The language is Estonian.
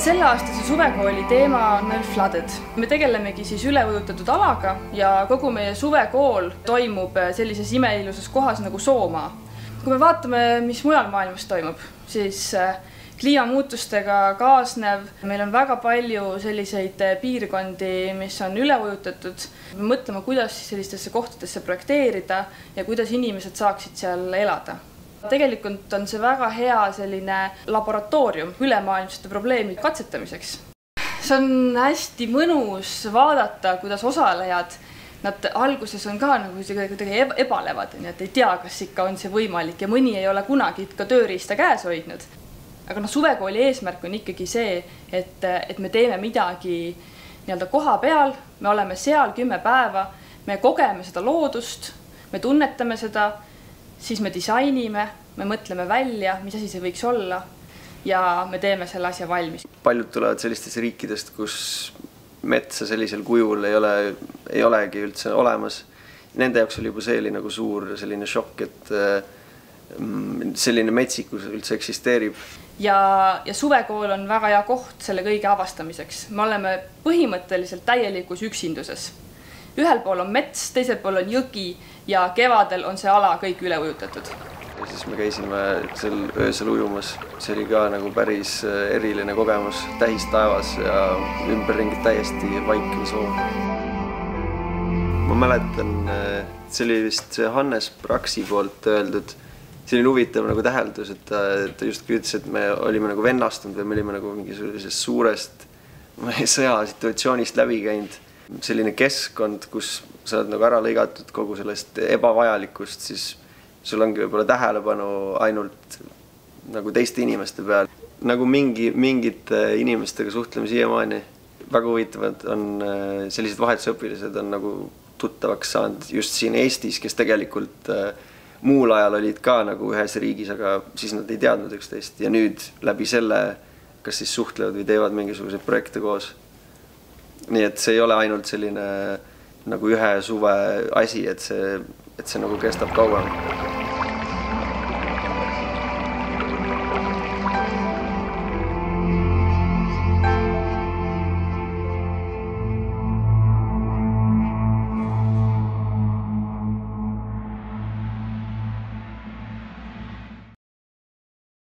Selle aastase suvekooli teema on meil flooded. Me tegelemegi siis üleujutatud alaga ja kogu meie suvekool toimub sellises imeilusas kohas nagu Soomaa. Kui me vaatame, mis mujal maailmas toimub, siis kliimamuutustega kaasnev. Meil on väga palju selliseid piirkondi, mis on üleujutatud. Me mõtleme, kuidas sellistesse kohtadesse projekteerida ja kuidas inimesed saaksid seal elada. Tegelikult on see väga hea selline laboratoorium ülemaailmsete probleemide katsetamiseks. See on hästi mõnus vaadata, kuidas osalejad, nad alguses on ka nagu kuidagi ebalevad, nii et ei tea, kas ikka on see võimalik ja mõni ei ole kunagi ka tööriista käes hoidnud. Aga suvekooli eesmärk on ikkagi see, et me teeme midagi koha peal, me oleme seal 10 päeva, me kogeme seda loodust, me tunnetame seda, siis me disainime, me mõtleme välja, mis asi see võiks olla ja me teeme selle asja valmis. Paljud tulevad sellistest riikidest, kus metsa sellisel kujul ei olegi üldse olemas. Nende jaoks oli juba see nagu suur selline šokk, et selline metsikus üldse eksisteerib. Ja suvekool on väga hea koht selle kõige avastamiseks. Me oleme põhimõtteliselt täielikus üksinduses. Ühel pool on mets, teisel pool on jõgi ja kevadel on see ala kõik üle ujutatud. Ja siis me käisime seal öösel ujumas. See oli ka nagu päris eriline kogemus, tähis taevas ja ümberringi täiesti vaikne soov. Ma mäletan, see oli vist Hannes Praksi poolt öeldud. See oli huvitav nagu täheldus, et ta just ütles, et me olime nagu vennastunud või me olime nagu mingisugusest suurest sõjasituatsioonist läbi käinud. Selline keskkond, kus sa oled nagu ära lõigatud kogu sellest ebavajalikust, siis sul ongi võib-olla tähelepanu ainult nagu teiste inimeste peal. Nagu mingite inimestega suhtleme siiamaani. Väga huvitavad on sellised vahetusõpilased on nagu tuttavaks saanud just siin Eestis, kes tegelikult muul ajal olid ka nagu ühes riigis, aga siis nad ei teadnud üksteist ja nüüd läbi selle kas siis suhtlevad või teevad mingisuguseid projekte koos. Nii et see ei ole ainult selline nagu ühe suve asi, et see nagu kestab kauem.